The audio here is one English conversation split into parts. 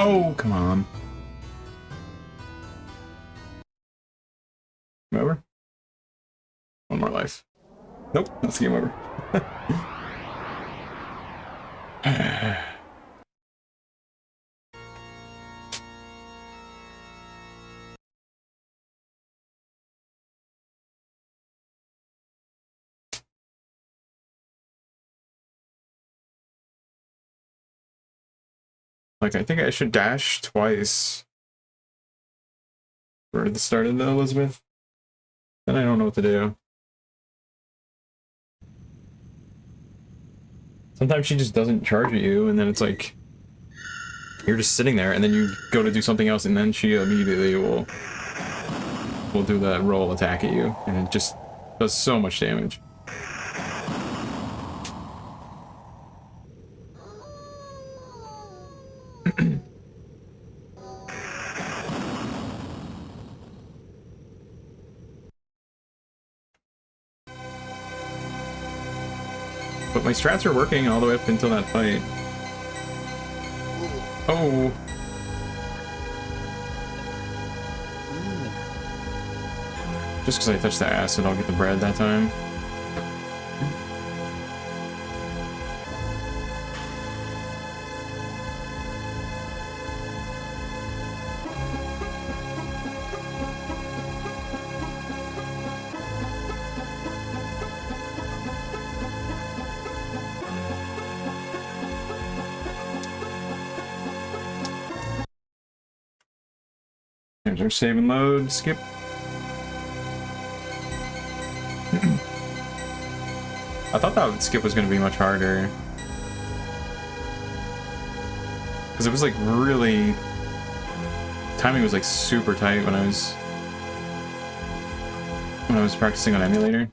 Oh, come on. Game over? One more life. Nope, that's game over. Like, I think I should dash twice for the start of the Elizabeth. Then I don't know what to do. Sometimes she just doesn't charge at you, and then it's like you're just sitting there, and then you go to do something else, and then she immediately will do that roll attack at you, and it just does so much damage. But my strats are working all the way up until that fight. Oh! Just because I touched the acid, I'll get the bread that time. There's our save and load, skip. I thought that skip was going to be much harder. Because it was like really... Timing was like super tight when I was practicing on emulator.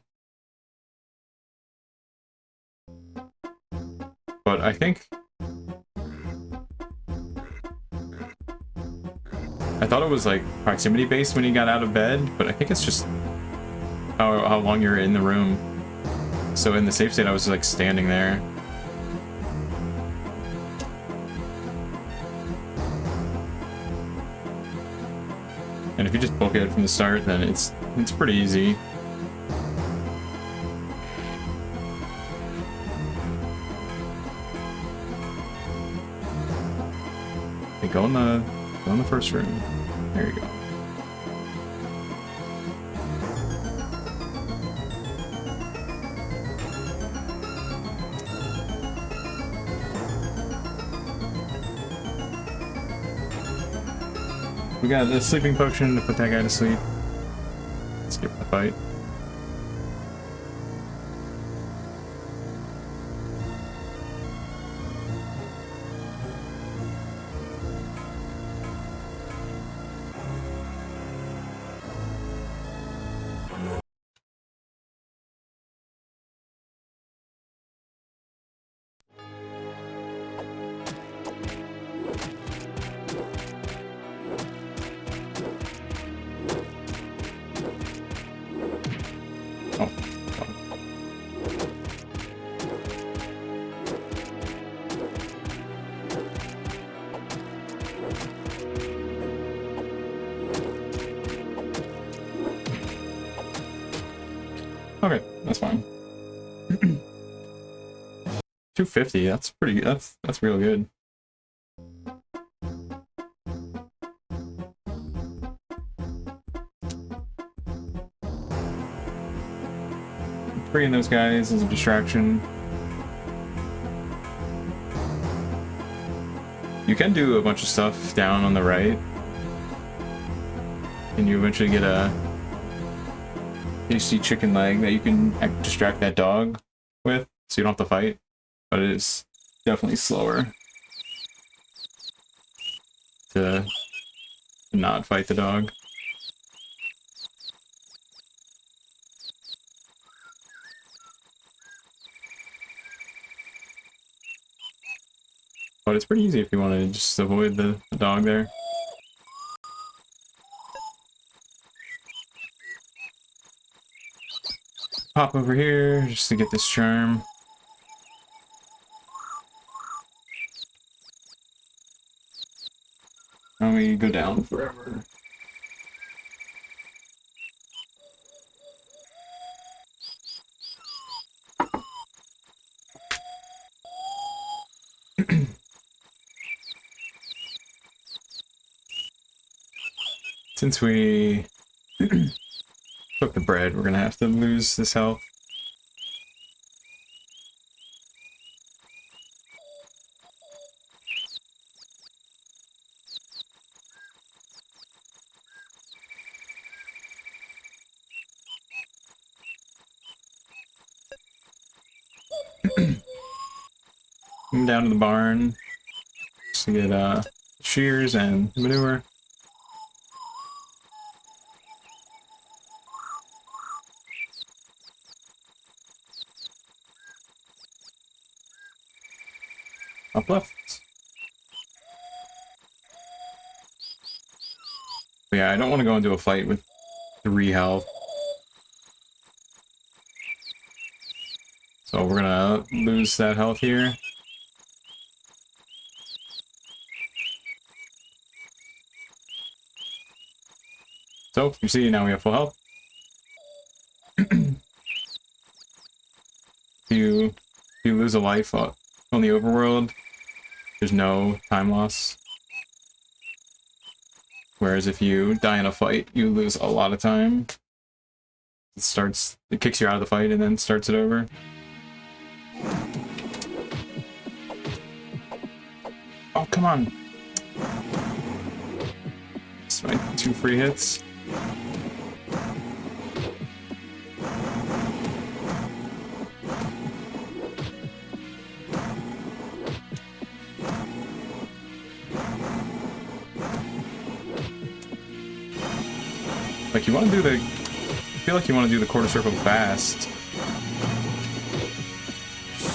But I think... I thought it was like proximity based when you got out of bed, but I think it's just how long you're in the room. So in the save state, I was like standing there. And if you just book it from the start, then it's pretty easy. Okay, go in the first room. There you go. We got a sleeping potion to put that guy to sleep. Skip the fight. Okay, that's fine. 250, that's pretty good. That's real good. Freeing those guys is a distraction. You can do a bunch of stuff down on the right, and you eventually get a tasty chicken leg that you can distract that dog with, so you don't have to fight. But it is definitely slower to not fight the dog. But it's pretty easy if you want to just avoid the dog there. Pop over here just to get this charm. And we go down forever. Since we took the bread, we're gonna have to lose this health. Come down to the barn just to get shears and manure. Up left. But yeah, I don't want to go into a fight with 3 health. So we're gonna lose that health here. So, you see, now we have full health. If you lose a life on the overworld, there's no time loss. Whereas if you die in a fight, you lose a lot of time. It kicks you out of the fight and then starts it over. Oh, come on. That's my 2 free hits. Like, you want to do I feel like you want to do the quarter circle fast.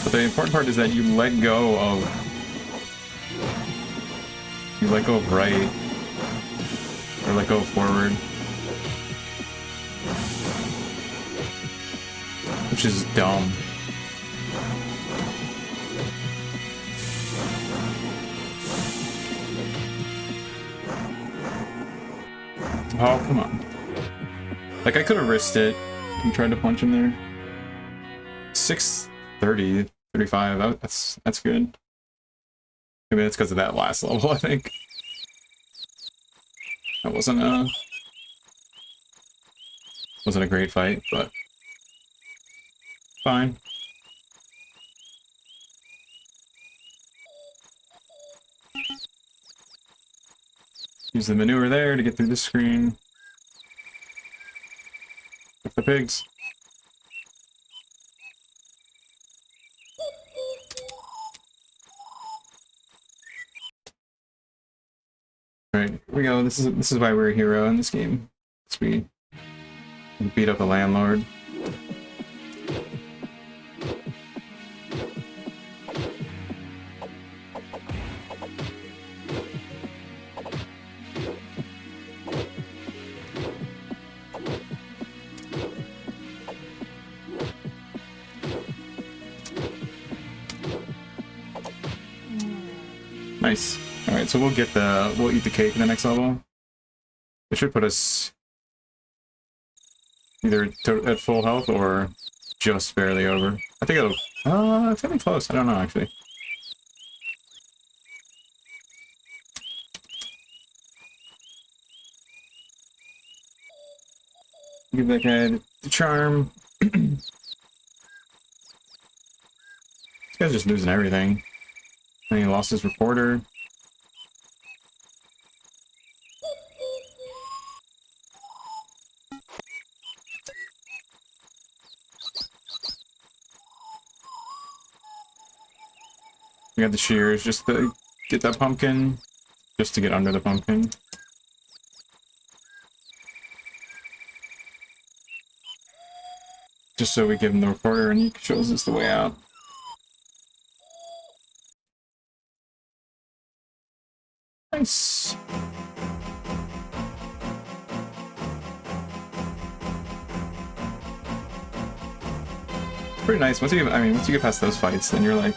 But the important part is that you let go of right. Or let go of forward. Which is dumb. Oh, come on. Like, I could have risked it and tried to punch him there. 630, 35, that's good. Maybe that's because of that last level, I think. That wasn't a great fight, but fine. Use the manure there to get through the screen. With the pigs. Alright, here we go. This is why we're a hero in this game. We beat up a landlord. Nice. Alright, so we'll eat the cake in the next level. It should put us either at full health or just barely over. I think it's gonna be close. I don't know, actually. Give that guy the charm. This guy's just losing everything. And he lost his reporter. We got the shears just to get that pumpkin. Just to get under the pumpkin. Just so we give him the reporter and he shows us the way out. Nice. It's pretty nice. Once you get past those fights, then you're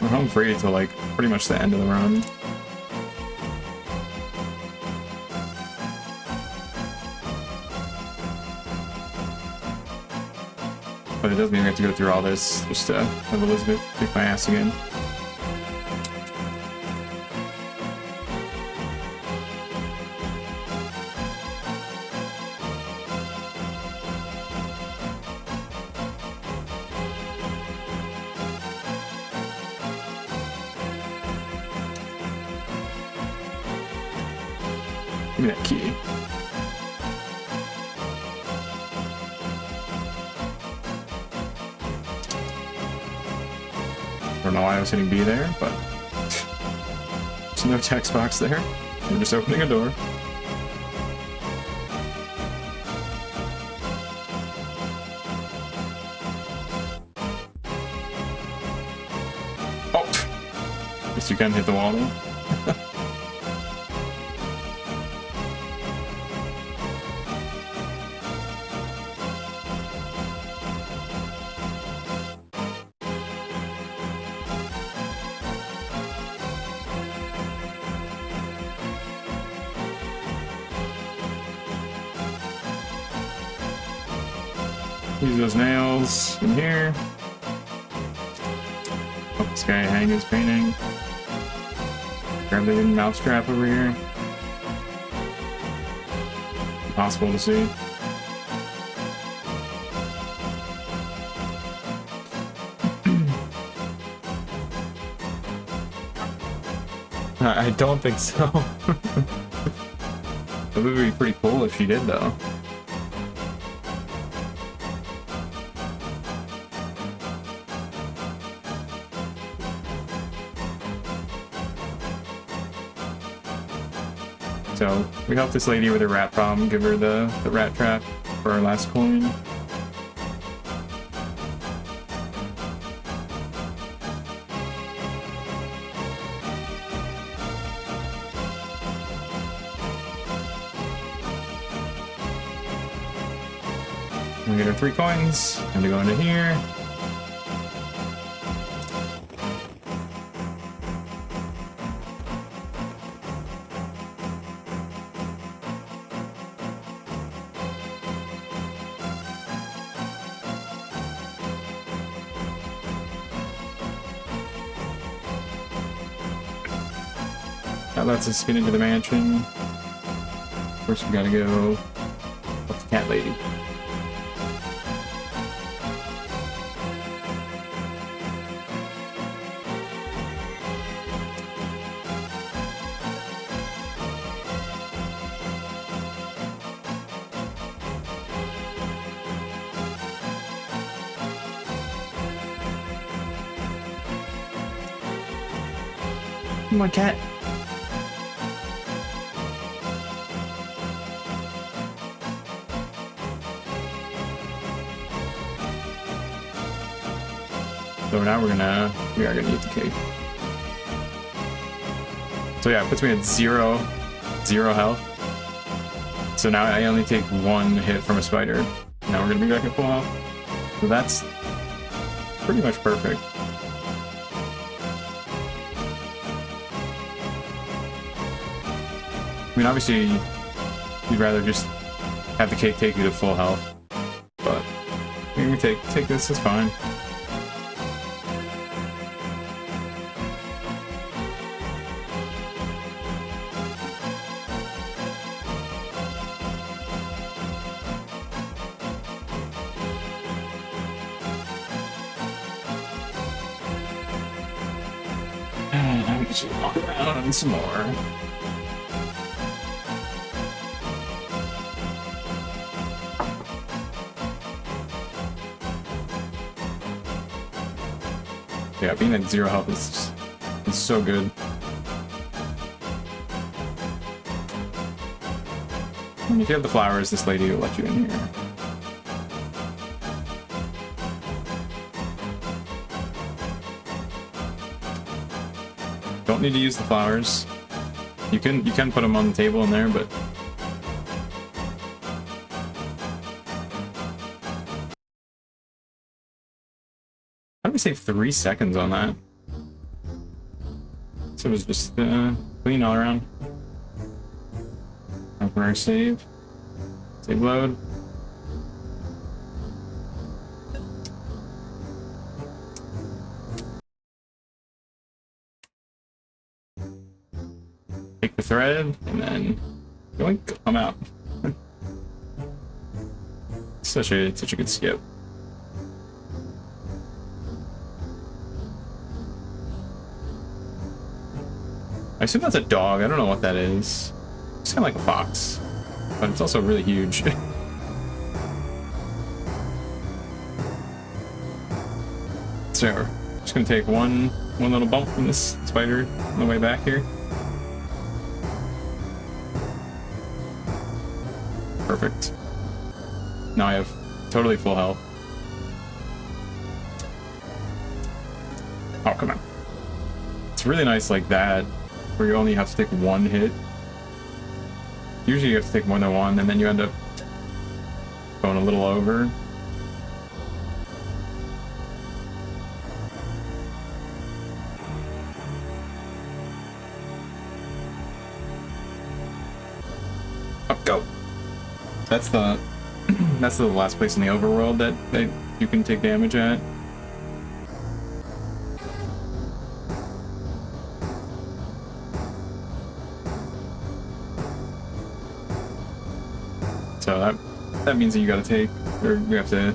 home free till like pretty much the end of the run. But it does mean we have to go through all this just to have Elizabeth kick my ass again. Give me that key. I don't know why I was hitting B there, but there's no text box there. I'm just opening a door. Oh! Guess you can hit the wall then. Use those nails in here. Help this guy hang his painting. Grab the hidden mousetrap over here. Impossible to see. I don't think so. It would be pretty cool if she did, though. So we helped this lady with her rat problem, give her the rat trap for our last coin. We get our 3 coins. Time to go into here. That lets us get into the mansion. Of course, we gotta go with the cat lady. Come on, cat. So now we are gonna eat the cake. So yeah, it puts me at zero health. So now I only take 1 hit from a spider. Now we're gonna be back at full health. So that's pretty much perfect. I mean, obviously, you'd rather just have the cake take you to full health, but I mean, we take this, it's fine. And I'm just gonna walk around some more. Yeah, being at 0 health is so good. And if you have the flowers, this lady will let you in here. Don't need to use the flowers. You can put them on the table in there, but how do we save 3 seconds on that? So it was just clean all around. Temporary save. Save load. take the thread, and then yoink, I'm out. Such a good skip. I assume that's a dog. I don't know what that is. It's kind of like a fox, but it's also really huge. So, just gonna take one little bump from this spider on the way back here. Perfect. Now I have totally full health. Oh, come on. It's really nice like that, where you only have to take one hit. Usually you have to take more than one, and then you end up going a little over. Up, go. That's the that's the last place in the overworld that you can take damage at. So that means that you gotta take, or you have to,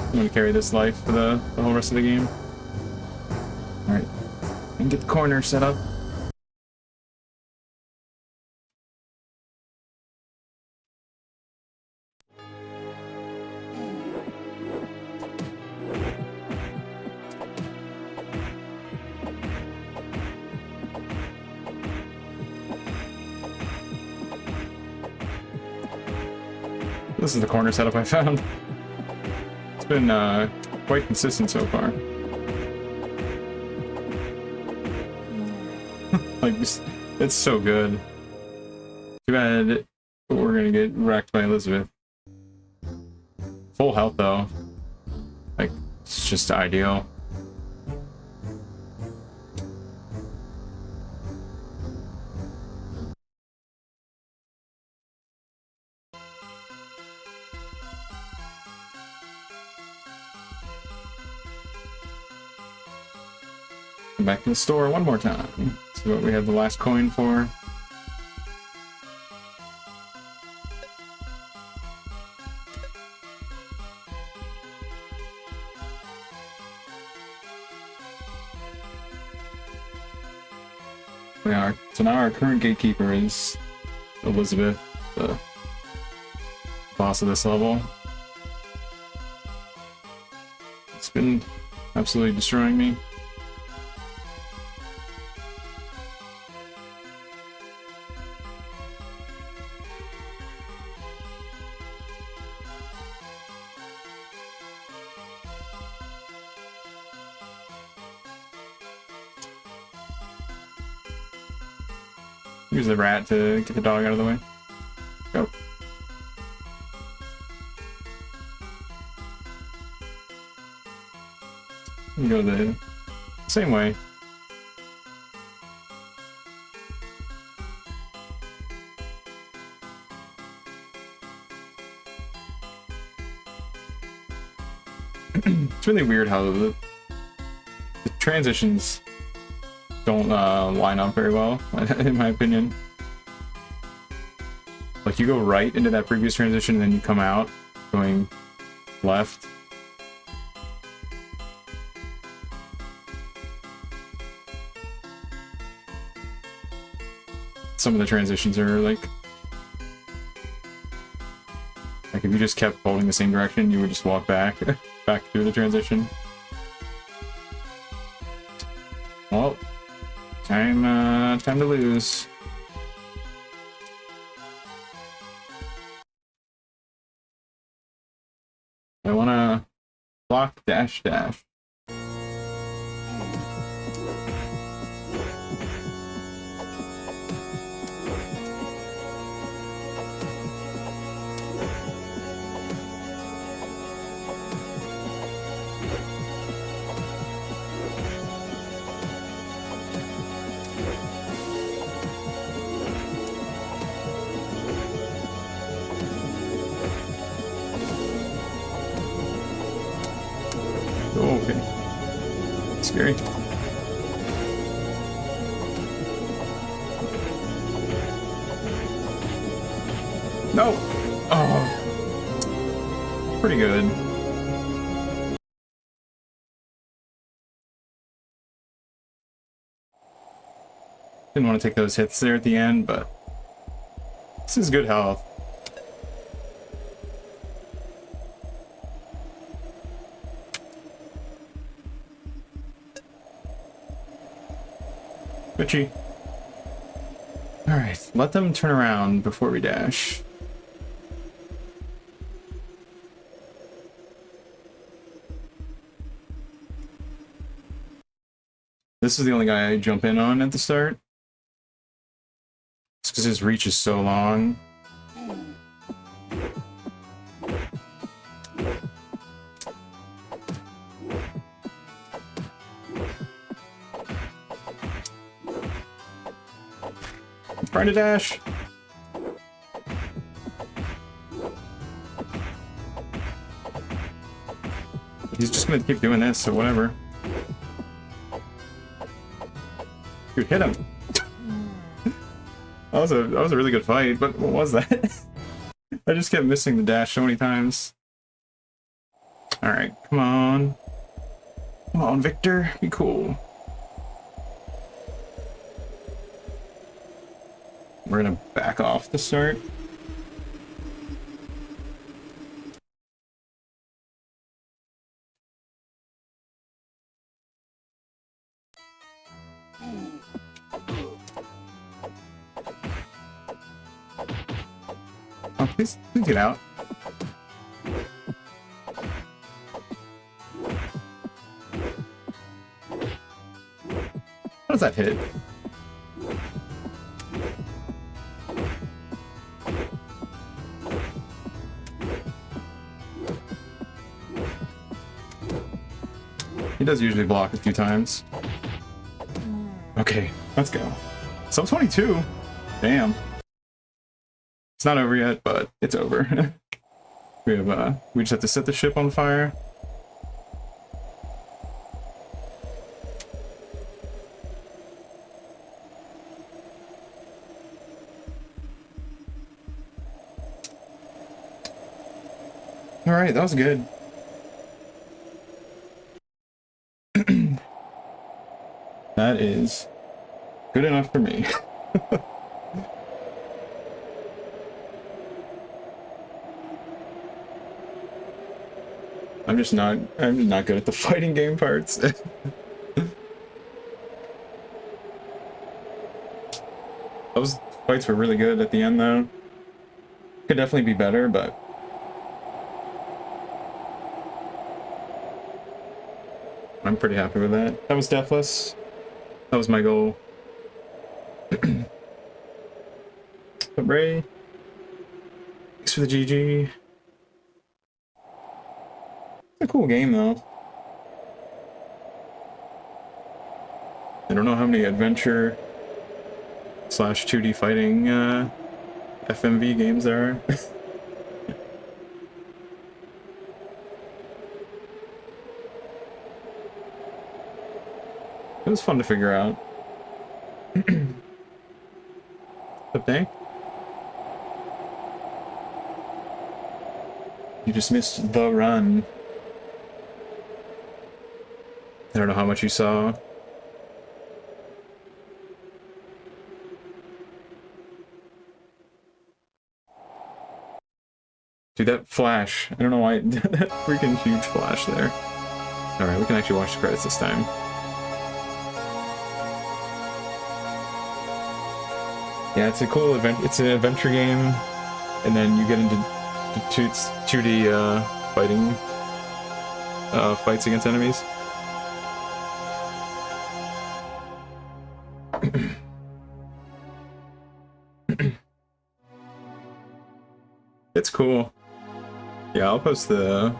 I'm gonna carry this life for the whole rest of the game. Alright, and get the corner set up. This is the corner setup I found. It's been quite consistent so far. Like, it's so good. Too bad we're gonna get wrecked by Elizabeth. Full health though. Like, it's just ideal. Back to the store one more time. See what we have the last coin for. We are. So now our current gatekeeper is Elizabeth, the boss of this level. It's been absolutely destroying me. Use the rat to get the dog out of the way. Go. You go the same way. It's really weird how the transitions don't line up very well, in my opinion. Like, you go right into that previous transition, and then you come out going left. Some of the transitions are like if you just kept holding the same direction, you would just walk back through the transition. Well, time to lose. I wanna block dash dash. Oh, okay. Scary. No! Oh. Pretty good. Didn't want to take those hits there at the end, but this is good health. Twitchy. Alright, let them turn around before we dash. This is the only guy I jump in on at the start. It's because his reach is so long. I'm trying to dash. He's just gonna keep doing this, so whatever. Dude, hit him. That was a really good fight, but what was that? I just kept missing the dash so many times. Alright, come on. Come on, Victor. Be cool. We're gonna back off the start. Oh, please get out. How does that hit? He does usually block a few times. Okay, let's go. Sub 22. Damn. It's not over yet, but it's over. We just have to set the ship on fire. All right, that was good. That is good enough for me. I'm just not good at the fighting game parts. Those fights were really good at the end though. Could definitely be better, but I'm pretty happy with that. That was deathless. That was my goal. But Ray, thanks for the GG. It's a cool game though. I don't know how many adventure / 2D fighting FMV games there are. It was fun to figure out. Okay. You just missed the run. I don't know how much you saw. Dude, that flash. I don't know why. That freaking huge flash there. Alright, we can actually watch the credits this time. Yeah, it's a cool it's an adventure game, and then you get into 2D fighting fights against enemies. It's cool. Yeah, I'll post the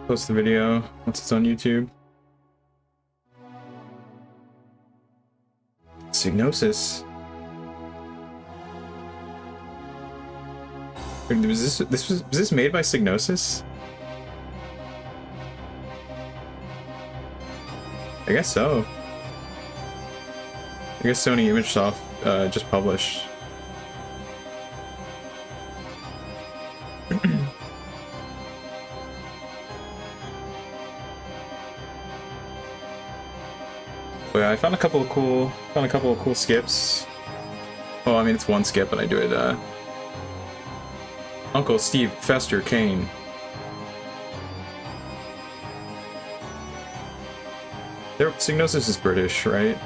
video once it's on YouTube. Psygnosis. Was this made by Psygnosis? I guess so. I guess Sony ImageSoft just published But yeah, I found a couple of cool skips. Oh, I mean it's one skip, but I do it. Uncle Steve Fester Kane. Psygnosis is British, right?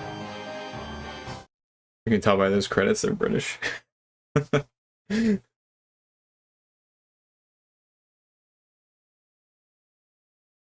You can tell by those credits they're British.